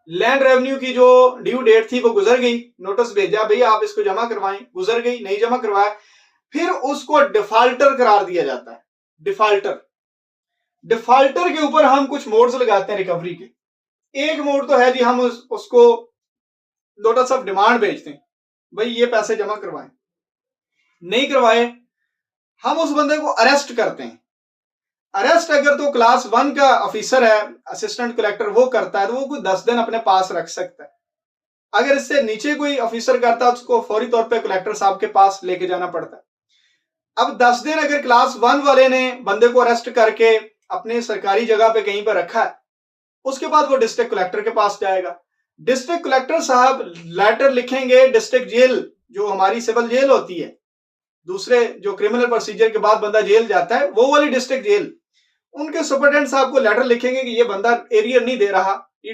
Land revenue की जो due date थी वो गुजर गई, नोटिस भेजा भाई आप इसको जमा करवाएं, गुजर गई, नहीं जमा करवाया, फिर उसको डिफाल्टर करार दिया जाता है। डिफाल्टर, डिफाल्टर के ऊपर हम कुछ मोड्स लगाते हैं रिकवरी के। एक मोड तो है जी, हम उसको नोटिस ऑफ डिमांड भेजते हैं, भाई ये पैसे जमा करवाएं, नहीं करवाए हम उस बंदे को अरेस्ट करते हैं। अरेस्ट अगर तो क्लास 1 का ऑफिसर है, असिस्टेंट कलेक्टर, वो करता है तो वो कोई 10 दिन अपने पास रख सकता है। अगर इससे नीचे कोई ऑफिसर करता है उसको फौरी तौर पे कलेक्टर साहब के पास लेके जाना पड़ता है। अब 10 दिन अगर क्लास 1 वाले ने बंदे को अरेस्ट करके अपने सरकारी जगह पे कहीं पर रखा है, उसके बाद वो डिस्ट्रिक्ट कलेक्टर के पास जाएगा। डिस्ट्रिक्ट कलेक्टर साहब लेटर लिखेंगे डिस्ट्रिक्ट जेल, जो हमारी सिविल जेल होती है, दूसरे जो क्रिमिनल प्रोसीजर के बाद बंदा जेल जाता है, वो वाली डिस्ट्रिक्ट जेल, उनके सुपरटेंडेंट साहब को लेटर लिखेंगे कि ये बंदा एरियर नहीं दे रहा, ये